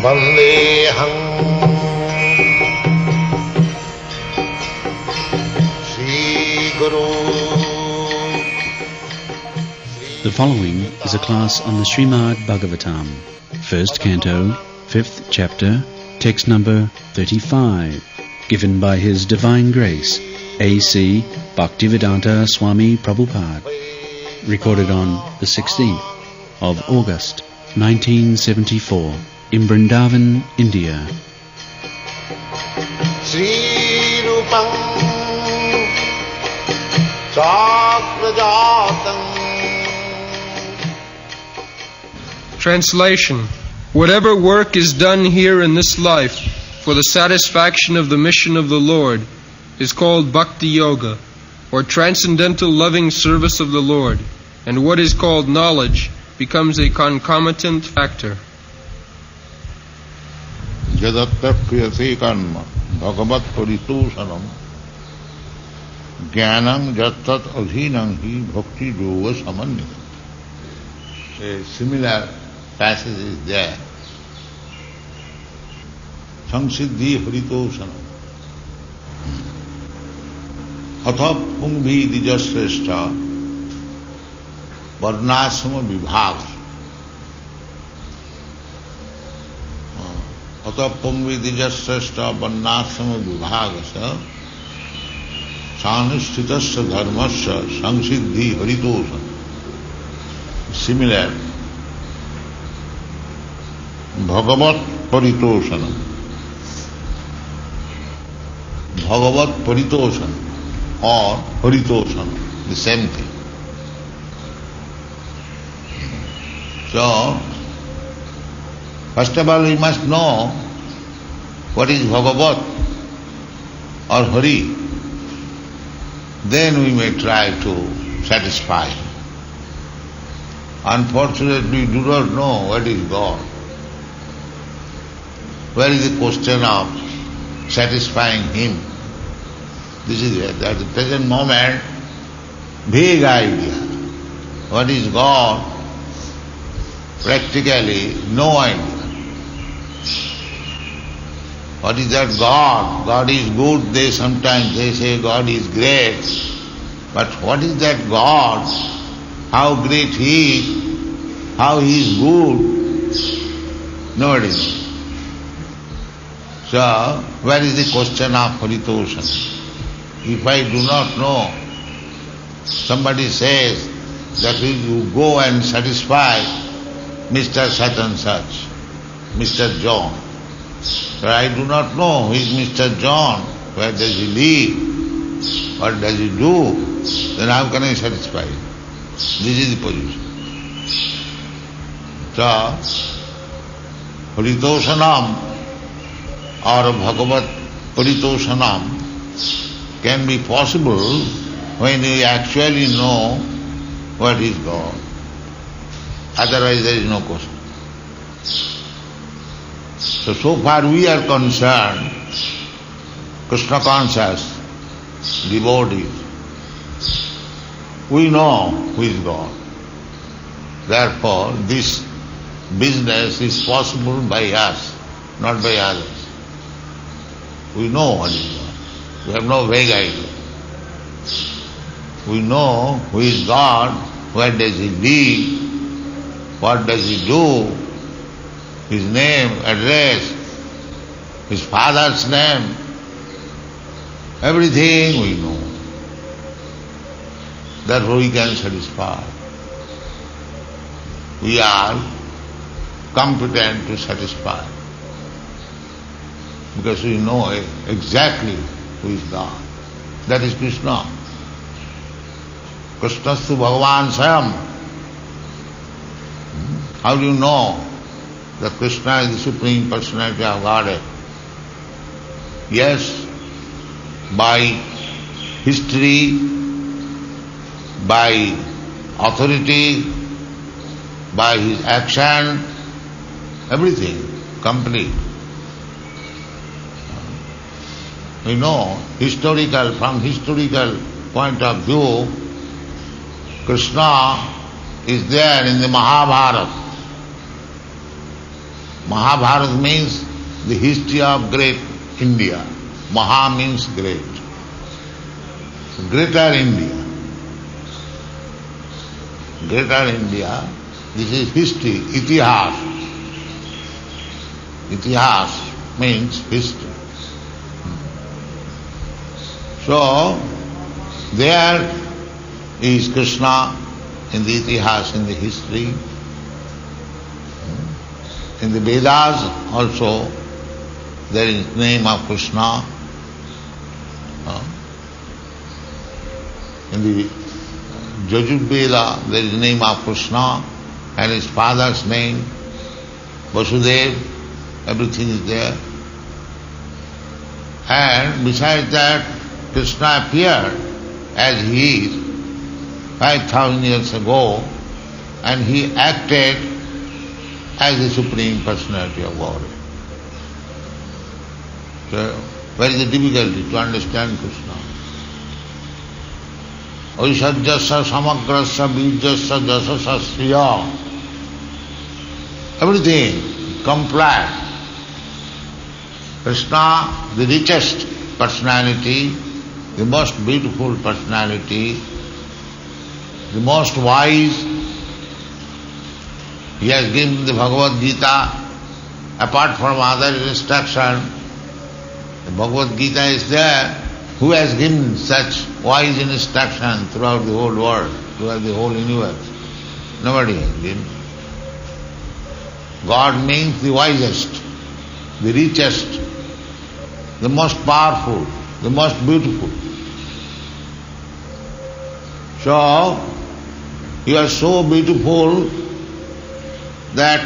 Vandeham Sri Guru. The following is a class on the Srimad Bhagavatam, first canto, 5th chapter, text number 35, given by His Divine Grace, A.C. Bhaktivedanta Swami Prabhupada, recorded on the 16th of August, 1974, in Vrindavan, India. Sri Rupam Chakrajatam. Translation. Whatever work is done here in this life for the satisfaction of the mission of the Lord is called Bhakti Yoga, or transcendental loving service of the Lord, and what is called knowledge becomes a concomitant factor. Jadatta kriyate karma bhagavat paritoshanam jnanam jattat adhinam hi bhakti yoga samannita. A similar passage is there. Samsiddhi haritoshanam atha pungvi dijasreshta varnasama vibhaga. अतः पुंविदिजश्रेष्ठ वर्णाश्रम विभाग सानुष्ठित धर्म से संसिद्धि हरितोषण. Similar भगवत परितोषण, भगवत परितोषण और हरितोषण, the same thing. So first of all, we must know what is Bhagavat or Hari. Then we may try to satisfy him. Unfortunately, we do not know what is God. Where is the question of satisfying him? This is it. At the present moment, vague idea. What is God? Practically no idea. What is that God? God is good. Sometimes they say God is great. But what is that God? How great He is? How He is good? Nobody knows. So, where is the question of Haritoshan? If I do not know, somebody says that you go and satisfy Mr. such and such, Mr. John. But I do not know who is Mr. John, where does he live, what does he do, then how can I satisfy him? This is the position. So, Haritoshanam or Bhagavat Paritoshanam can be possible when you actually know what is God. Otherwise there is no question. So far we are concerned, Krishna conscious devotees, we know who is God. Therefore this business is possible by us, not by others. We know what is God. We have no vague idea. We know who is God, where does He live, what does He do, His name, address, His father's name, everything we know. Therefore we can satisfy. We are competent to satisfy because we know exactly who is God. That is Krishna. Krishnastu Bhagavan Swayam. How do you know that Krishna is the Supreme Personality of Godhead? Yes, by history, by authority, by his action, everything, complete. We know from historical point of view, Krishna is there in the Mahabharata. Mahabharata means the history of great India. Maha means great. Greater India. Greater India, this is history, itihas. Itihas means history. So, there is Krishna in the itihas, in the history. In the Vedas also there is name of Krishna. In the Yajurveda there is name of Krishna and his father's name, Vasudeva, everything is there. And besides that, Krishna appeared as he is 5,000 years ago, and he acted as the Supreme Personality of Godhead. So, where is the difficulty to understand Krishna? Aishajyasya samagrasya bijyasya jasasya sriya. Everything complete. Krishna, the richest personality, the most beautiful personality, the most wise. He has given the Bhagavad Gita, apart from other instruction. The Bhagavad Gita is there. Who has given such wise instruction throughout the whole world, throughout the whole universe? Nobody has given. God means the wisest, the richest, the most powerful, the most beautiful. So, you are so beautiful that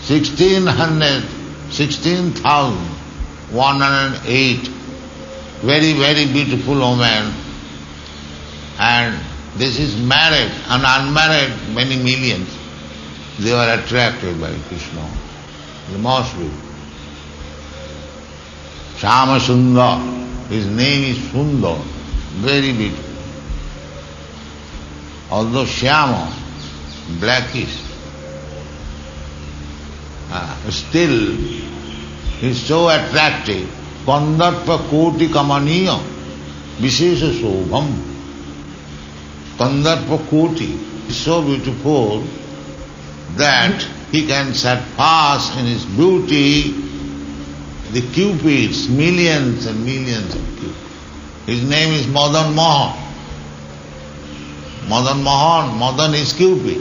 16,108 very, very beautiful women, and this is married and unmarried many millions. They were attracted by Krishna, the most beautiful. Shama Sundar, his name is Sundar, very beautiful. Although Shyama, blackish, still he is so attractive. Kandarpa koti kamaniya vishesha sobham. Kandarpa koti is so beautiful that he can surpass in his beauty the cupids, millions and millions of cupids. His name is Madan Mohan. Madan Mohan, Madan is Cupid.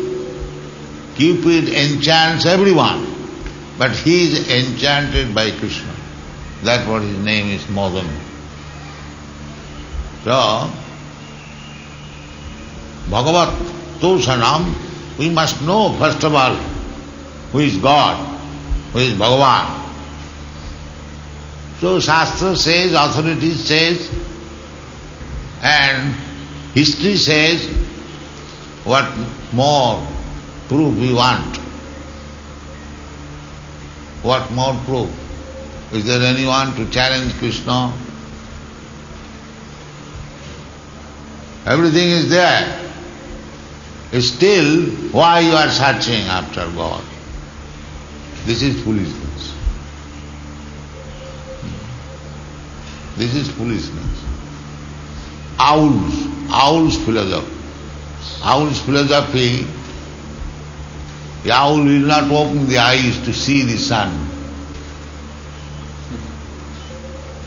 Cupid enchants everyone, but he is enchanted by Krishna. That's what his name is, Madan. So, Bhagavat Tosanam, we must know first of all who is God, who is Bhagavan. So Shastra says, authority says, and history says, what more proof we want? What more proof? Is there anyone to challenge Krishna? Everything is there. Still, why you are searching after God? This is foolishness. This is foolishness. Owl's philosophy. Owl's philosophy, the owl will not open the eyes to see the sun.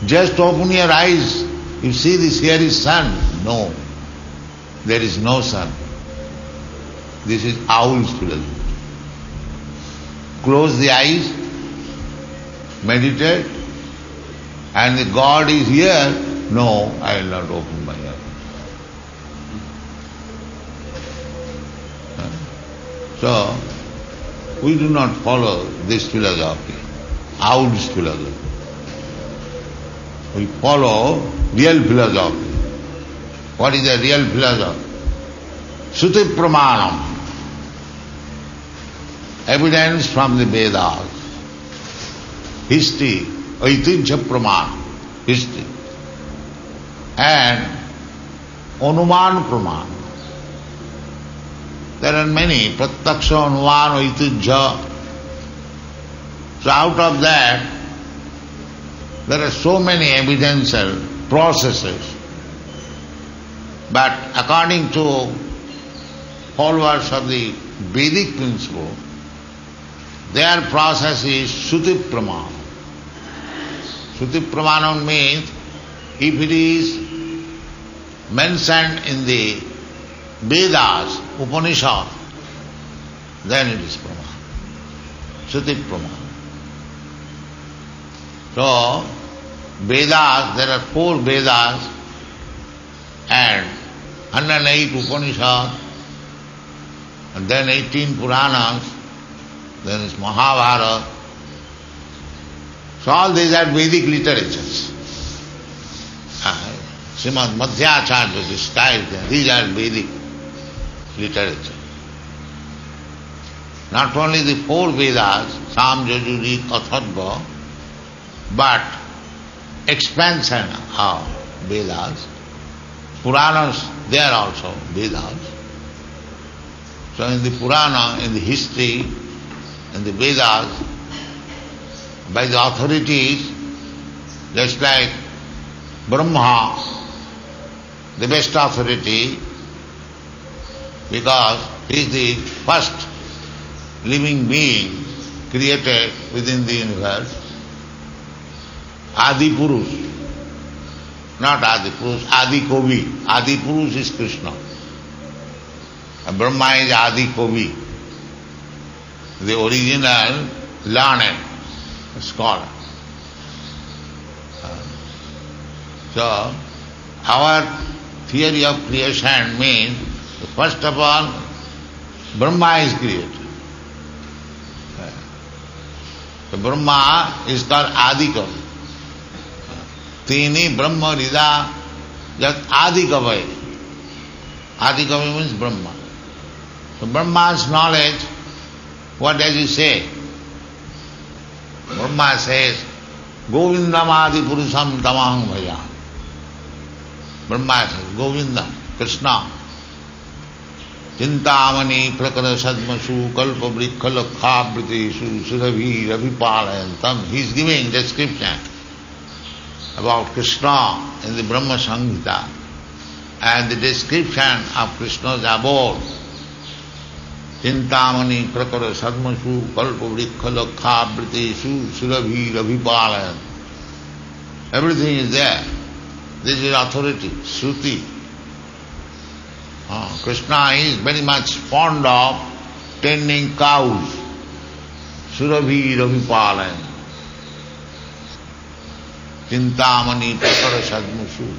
Just open your eyes, you see this here is sun. No, there is no sun. This is owl's philosophy. Close the eyes, meditate, and the God is here. No, I will not open my eyes. So, we do not follow this philosophy, owl's philosophy. We follow real philosophy. What is the real philosophy? Shruti Pramanam. Evidence from the Vedas. History, Aitijya Pramanam. History. And Anuman Pramanam. There are many, Pratyaksha, Anuman, Aitijya. So out of that, there are so many evidential processes. But according to followers of the Vedic principle, their process is Shruti Pramana. Shruti Pramana means if it is mentioned in the Vedas, Upanishad, then it is Pramana. Shruti Pramana. So, Vedas, there are 4 Vedas and 108 Upanishads, and then 18 Puranas, then is Mahabharata. So all these are Vedic literatures. Srimad Madhyacharya describes them. These are Vedic literature. Not only the 4 Vedas, Sam, Yajur, Atharva, but expansion of Vedas. Puranas, they are also Vedas. So in the Purana, in the history, in the Vedas, by the authorities, just like Brahma, the best authority, because he is the first living being created within the universe. Adi Purush, not Adi Purush, Adi Kavi. Adi Purush is Krishna. And Brahma is Adi Kavi, the original learned scholar. So, our theory of creation means, first of all, Brahma is created. So Brahma is called Adi Kavi. Tini Brahma Rida Jat Adi Kavi. Adi Kavi means Brahma. So Brahma's knowledge, what does he say? Brahma says, Govindam Adi Purusham Tamaham Bhaja. Brahma says, Govinda, Krishna, Chintamani Prakara Sadmasu Kalpa Vrikkha Lakhabhritesu Surabhi Ravipalayantam. He is giving description about Krishna in the Brahma Samhita, and the description of Krishna's abode. Chintamani Prakara Sadmasu Kalpa Vrikkha Lakhabhritesu Surabhi Ravipalayantam. Everything is there. This is authority, Shruti. Krishna is very much fond of tending cows. Surabhi Ravipalayantam. Chintamani Prakara Sadmasu.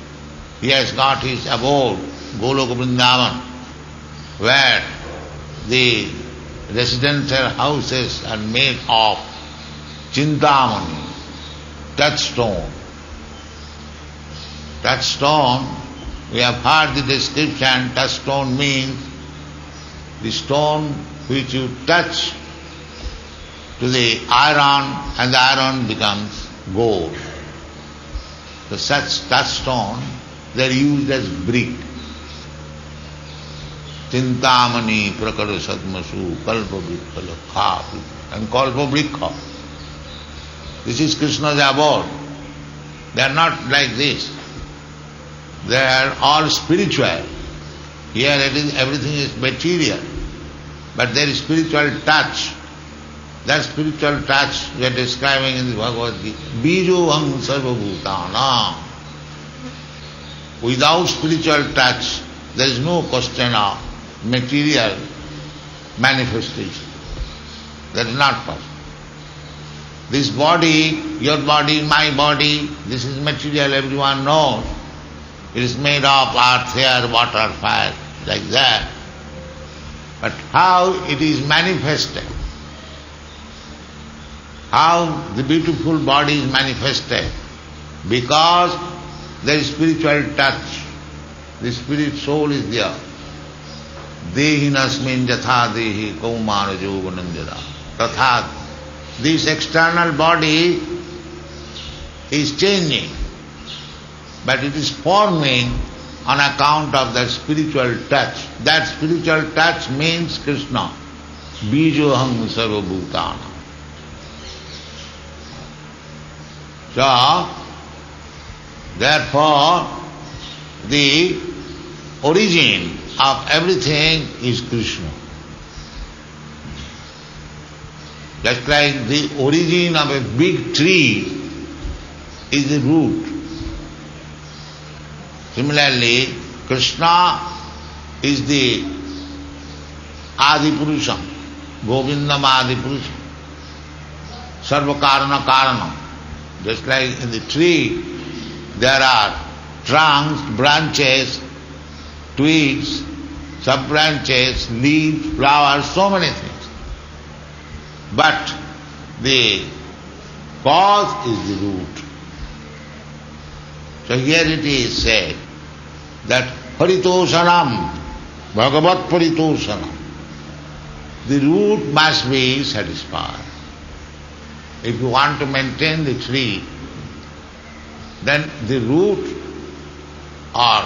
He has got his abode, Goloka Vrindavan, where the residential houses are made of Chintamani, touchstone. Touchstone, we have heard the description, touchstone means the stone which you touch to the iron and the iron becomes gold. So such touchstone, they are used as brick. Chintamani Prakara Sadmasu Kalpa Vrikkha Lakha and Kalpa Vrikkha. This is Krishna's abode. They are not like this. They are all spiritual. Here everything is material, but there is spiritual touch. That spiritual touch we are describing in the Bhagavad Gita. Bijoham sarva bhutana. Without spiritual touch, there is no question of material manifestation. That is not possible. This body, your body, my body, this is material, everyone knows. It is made of earth, air, water, fire, like that. But how it is manifested, how the beautiful body is manifested, because there is spiritual touch. The spirit soul is there. Dehinasmin jatha dehi kaumara jogananjara. Tatha. This external body is changing, but it is forming on account of that spiritual touch. That spiritual touch means Krishna. Bijoham sarva bhutana. So, therefore, the origin of everything is Krishna. Just like the origin of a big tree is the root. Similarly, Krishna is the Adi Purusha, Govindam Adi Purusha, Sarva Karana Karanam. Just like in the tree, there are trunks, branches, twigs, sub-branches, leaves, flowers, so many things. But the cause is the root. So here it is said that Paritoshanam, Bhagavat Paritoshanam, the root must be satisfied. If you want to maintain the tree, then the root or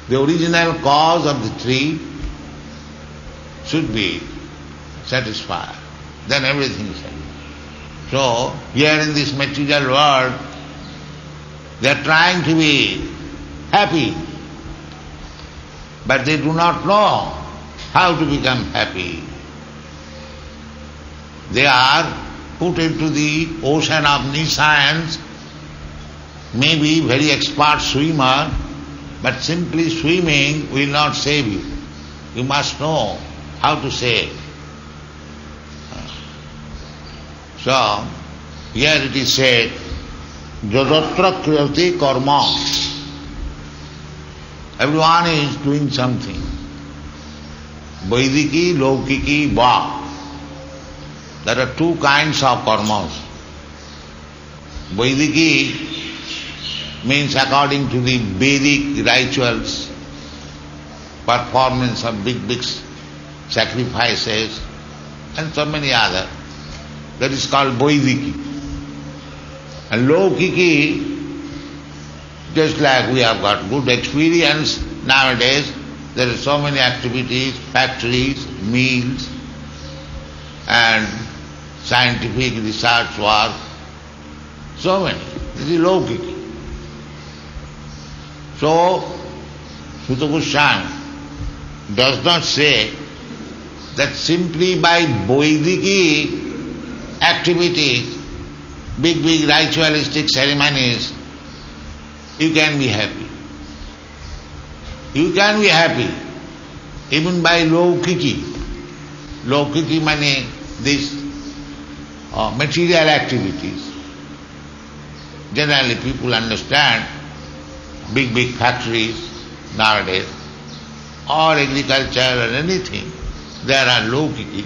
the original cause of the tree should be satisfied. Then everything is satisfied. So, here in this material world, they are trying to be happy, but they do not know how to become happy. They are put into the ocean of nescience, maybe very expert swimmer, but simply swimming will not save you. You must know how to save. So, here it is said, Jadatra kriyate karma. Everyone is doing something. Vaidiki, Laukiki, Va. There are two kinds of karmas. Vaidiki means according to the Vedic rituals, performance of big sacrifices and so many other. That is called Vaidiki. And Laukiki, just like we have got good experience nowadays, there are so many activities, factories, mills, and scientific research work, so many. This is Laukiki. So, Suta Goswami does not say that simply by Vaidiki activities, big ritualistic ceremonies, you can be happy. You can be happy even by Laukiki. Laukiki means these material activities. Generally people understand big factories nowadays, or agriculture or anything, there are Laukiki.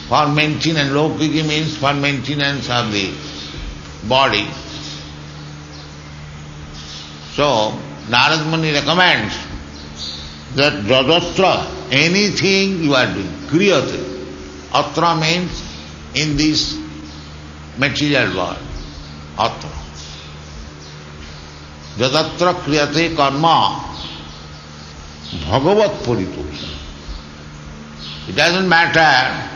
For maintenance, Laukiki means for maintenance of the body. So, Narad Muni recommends that Jadatra, anything you are doing, kriyate. Atra means in this material world. Atra. Jadatra kriyate karma bhagavat paritosha. It doesn't matter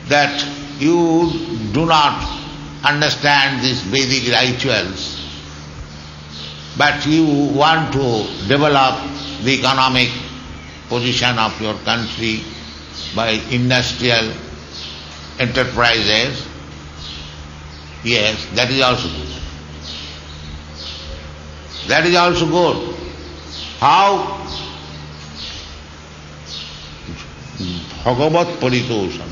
that you do not understand these Vedic rituals, but you want to develop the economic position of your country by industrial enterprises. Yes, that is also good. That is also good. How? Bhagavat paritosana.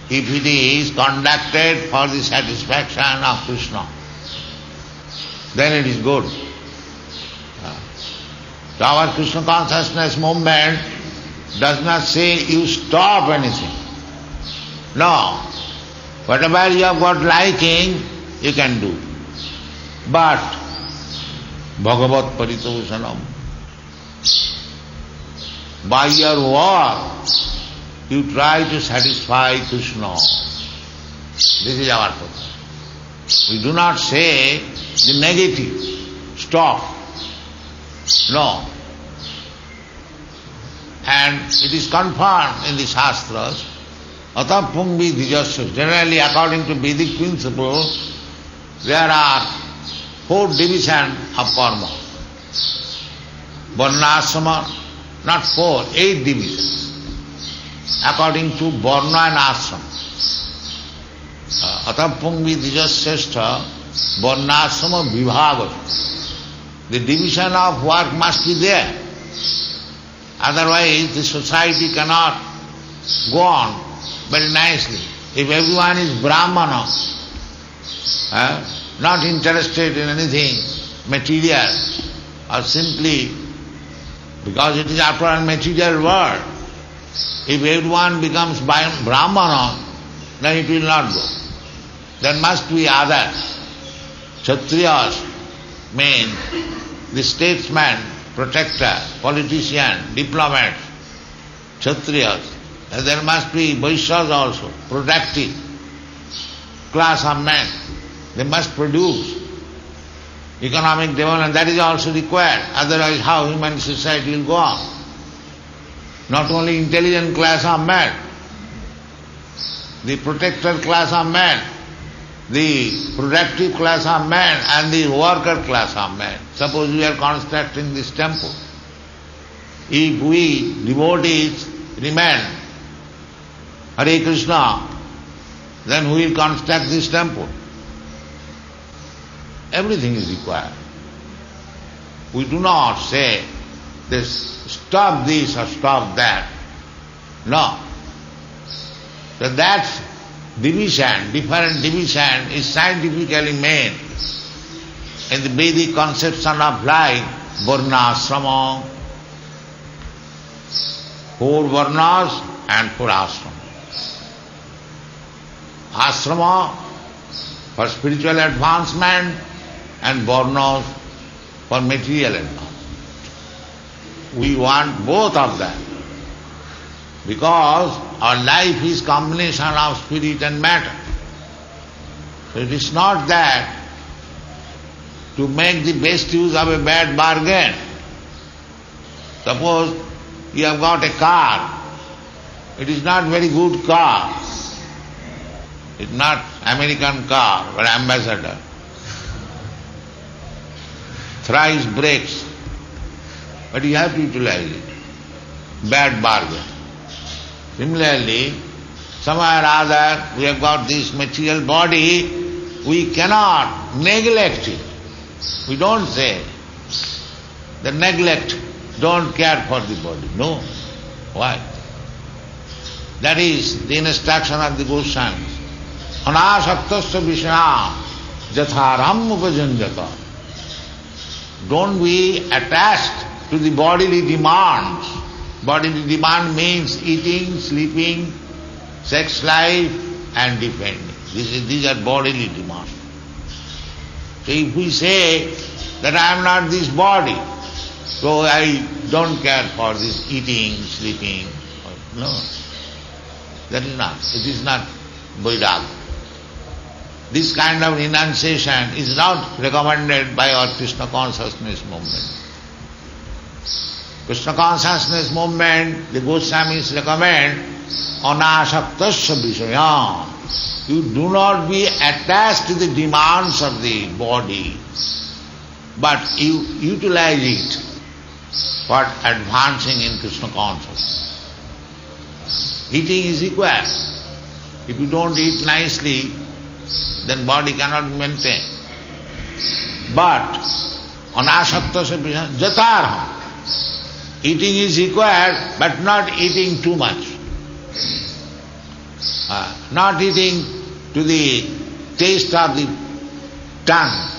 If it is conducted for the satisfaction of Krishna, then it is good. So our Krishna consciousness movement does not say you stop anything. No. Whatever you have got liking, you can do. But Bhagavat paritoshanam, by your work, you try to satisfy Krishna. This is our purpose. We do not say the negative, stop. No. And it is confirmed in the Shastras, atapungvi dijasya. Generally, according to Vedic principle, there are 4 divisions of karma. Varnasrama, not 4, 8 divisions, according to Varna and Ashrama. Atapungvi dijasrestha Varnasrama vibhagata. The division of work must be there. Otherwise the society cannot go on very nicely. If everyone is Brahmana, not interested in anything material, or simply because it is after all material world, if everyone becomes Brahmana, then it will not go. There must be others. Kshatriyas mean the statesman, protector, politician, diplomat, Kshatriyas. And there must be Vaishyas also, productive class of men. They must produce economic development. That is also required. Otherwise how human society will go on? Not only intelligent class of men, the protector class of men, the productive class of men and the worker class of men. Suppose we are constructing this temple. If we devotees remain Hare Krishna, then who will construct this temple? Everything is required. We do not say stop this or stop that. No. So that division, different division is scientifically made in the Vedic conception of life, Varnasrama. 4 Varnas and 4 Ashrama. Ashrama for spiritual advancement and Varnas for material advancement. We want both of them because our life is combination of spirit and matter. So it is not that to make the best use of a bad bargain. Suppose you have got a car, it is not very good car. It is not American car or ambassador. Thrice breaks, but you have to utilize it. Bad bargain. Similarly, somewhere or other we have got this material body, we cannot neglect it. We don't say the neglect, don't care for the body. No. Why? That is the instruction of the Goswamis. Anasaktasya vishaya jatharam upajanjata. Don't be attached to the bodily demands. Bodily demand means eating, sleeping, sex life and defending. These are bodily demands. So if we say that I am not this body, so I don't care for this eating, sleeping, no. That is not. It is not Vairagya. This kind of renunciation is not recommended by our Krishna consciousness movement. Krishna consciousness movement, the Goswamis recommend anasaktasya vishaya. You do not be attached to the demands of the body, but you utilize it for advancing in Krishna consciousness. Eating is required. If you don't eat nicely, then body cannot be maintained. But anasaktasya vishaya jatarha. Eating is required, but not eating too much. Not eating to the taste of the tongue.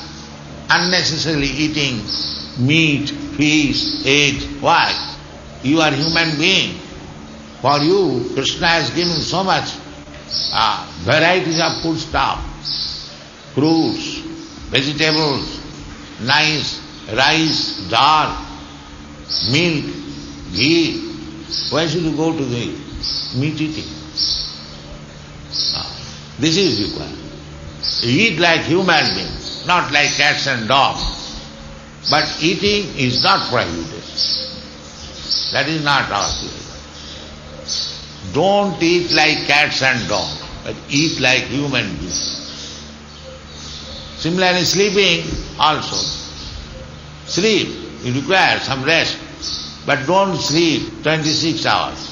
Unnecessarily eating meat, fish, eggs. Why? You are human being. For you, Krishna has given so much varieties of food stuff. Fruits, vegetables, nice rice, dal, milk, ghee. Why should you go to the meat eating? This is required. You eat like human beings, not like cats and dogs. But eating is not prohibited. That is not our theory. Don't eat like cats and dogs, but eat like human beings. Similarly, sleeping also. Sleep, you require some rest, but don't sleep 26 hours.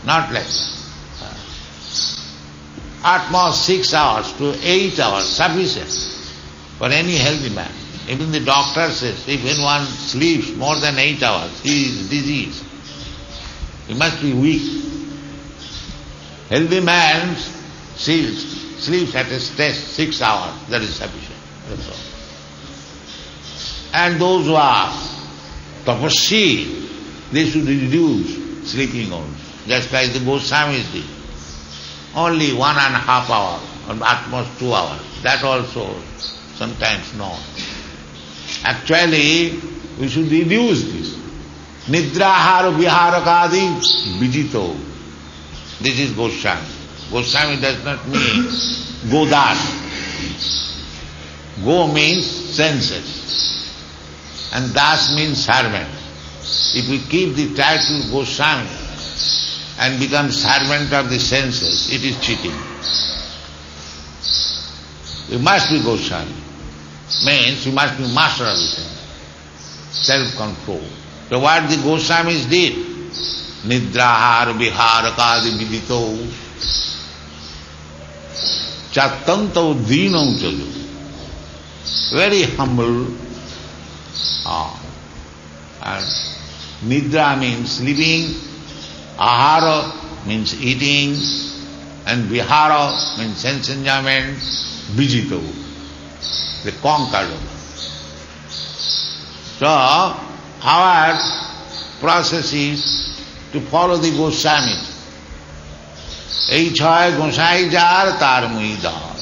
Not like that. At most 6 hours to 8 hours, sufficient for any healthy man. Even the doctor says, if anyone sleeps more than 8 hours, he is diseased. He must be weak. Healthy man sleeps at a stretch 6 hours, that is sufficient. That's all. And those who are tapasvi, they should reduce sleeping hours, just like the Goswamis did. Only 1.5 hours, or at most 2 hours. That also sometimes no. Actually, we should reduce this. Nidrahara viharakadi vijito. This is Goswami. Goswami does not mean Godas. Go means senses. And Das means servant. If we keep the title Goswami and become servant of the senses, it is cheating. We must be Goswami. Means we must be master of the senses. Self-control. So what the Goswamis did? Nidrahar viharakadi vidito chattanto dinam chalu. Very humble. And Nidra means sleeping, Ahara means eating, and Vihara means sense enjoyment, Vijito, the conquered. So, our process is to follow the Goswamis. Ei chhay Gosai jar tar muidar.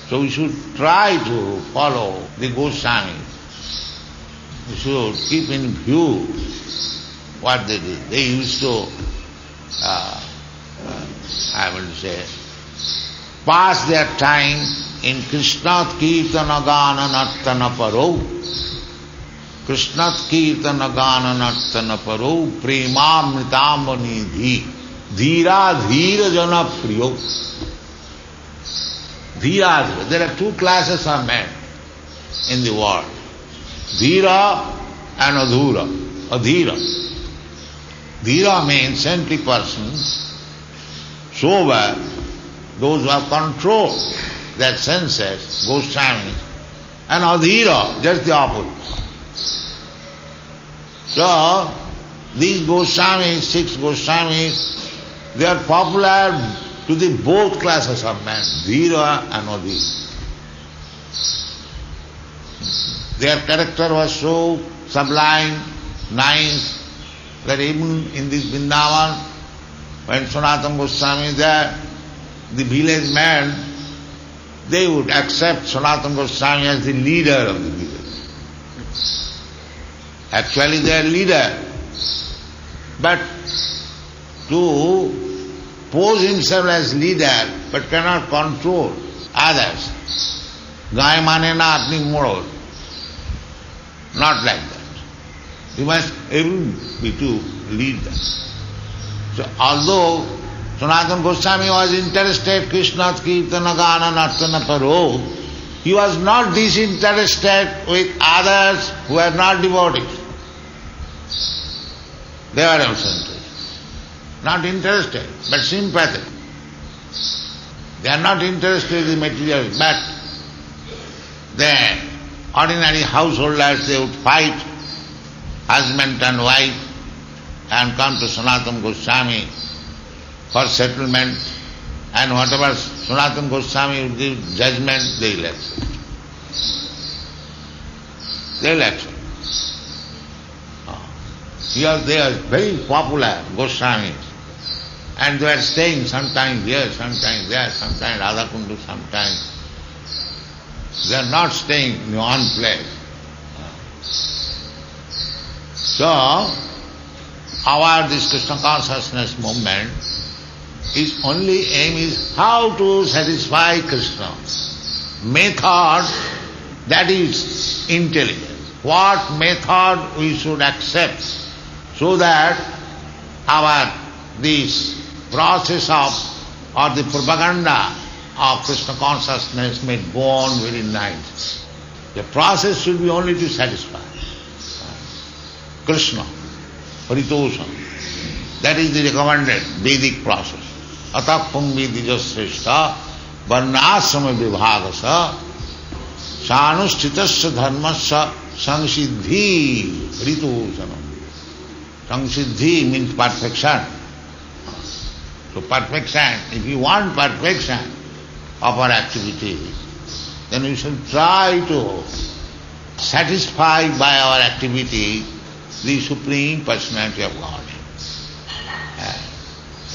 So we should try to follow the Goswamis. We should keep in view what they did. They used to, I will say, pass their time in Krishnat Kirtana Gana Nartana Paro. Krishnat Kirtana Gana Nartana Paro Premamritamani Dhi Dhira Dhira Jana Priyo. Dhira. There are two classes of men in the world. Dhira and Adhura. Adhira. Dhira means saintly persons, sober, those who have controlled their senses, Goswamis, and Adhira, just the opposite. So, these Goswamis, 6 Goswamis, they are popular to the both classes of men, Dhira and Adhira. Their character was so sublime, nice, that even in this Vrindavan, when Sanatana Goswami is there, the village men, they would accept Sanatana Goswami as the leader of the village. Actually they are leader, but to pose himself as leader but cannot control others. Gai mane na apni moro. Not like that. You must be to lead them. So although Sanatana Goswami was interested Krishna Kirtana Gana Nartana Paro, he was not disinterested with others who are not devotees. They were also interested. Not interested, but sympathetic. They are not interested in material, but the ordinary householders, they would fight, husband and wife, and come to Sanatana Goswami for settlement, and whatever Sanatana Goswami would give judgment, they will accept. They will accept. Here they are very popular, Goswamis, and they are staying sometimes here, sometimes there, sometimes Radhakundu, sometimes. They are not staying in one place. So, our this Krishna consciousness movement, its only aim is how to satisfy Krishna. Method, that is intelligence. What method we should accept so that our this process of or the propaganda of Krishna consciousness may go on very nice. The process should be only to satisfy Krishna, Paritosam. That is the recommended Vedic process. Atapam vidijasreshta varnasrama vibhagasa sanushtitasya dharmasya samsiddhi Paritosanam. Samsiddhi means perfection. So perfection, if you want perfection of our activity, then we should try to satisfy by our activity the Supreme Personality of God.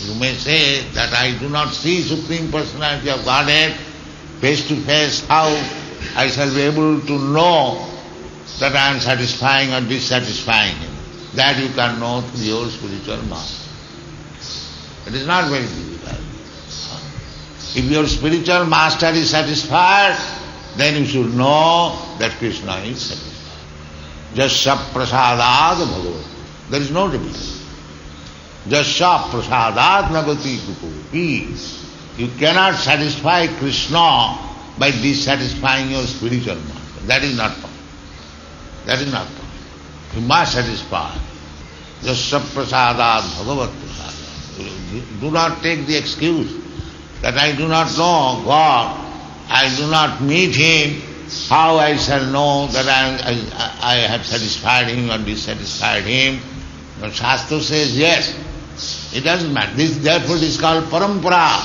You may say that I do not see Supreme Personality of Godhead face to face. How I shall be able to know that I am satisfying or dissatisfying Him? That you can know through your spiritual master. It is not very difficult. If your spiritual master is satisfied, then you should know that Krishna is satisfied. Jasya prasadad bhagavat. There is no difficulty. Jasya prasadad nagati kutopi. You cannot satisfy Krishna by dissatisfying your spiritual master. That is not possible. That is not possible. You must satisfy. Jasya prasadad bhagavat prasadad. Do not take the excuse that I do not know God, I do not meet Him, how I shall know that I have satisfied Him or dissatisfied Him? But Shastra says yes, it doesn't matter. Therefore it is called parampara.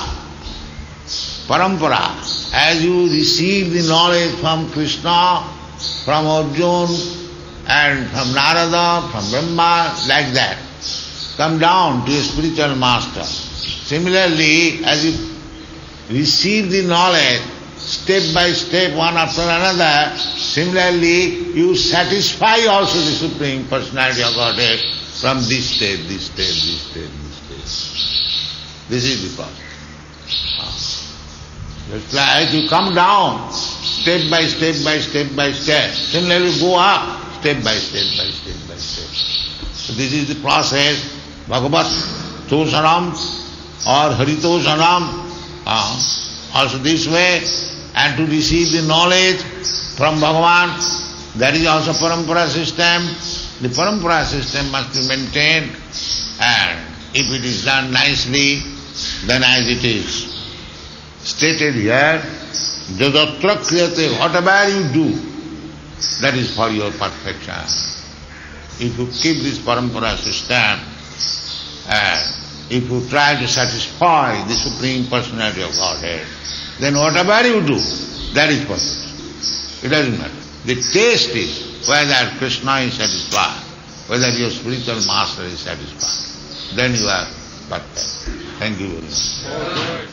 Parampara. As you receive the knowledge from Krishna, from Arjuna, and from Narada, from Brahma, like that, come down to a spiritual master. Similarly, as you receive the knowledge step by step, one after another, similarly you satisfy also the Supreme Personality of Godhead from this state, this state, this state, this state. This is the process. Just like you come down step by step by step by step, similarly go up step by step by step by step. So this is the process. Bhagavat Tosanam or Haritosanam, also this way, and to receive the knowledge from Bhagavan, that is also parampara system. The parampara system must be maintained, and if it is done nicely, then as it is stated here, Jadatra kriyate, whatever you do, that is for your perfection. If you keep this parampara system, and if you try to satisfy the Supreme Personality of Godhead, then whatever you do, that is perfect. It doesn't matter. The taste is whether Krishna is satisfied, whether your spiritual master is satisfied. Then you are perfect. Thank you very much.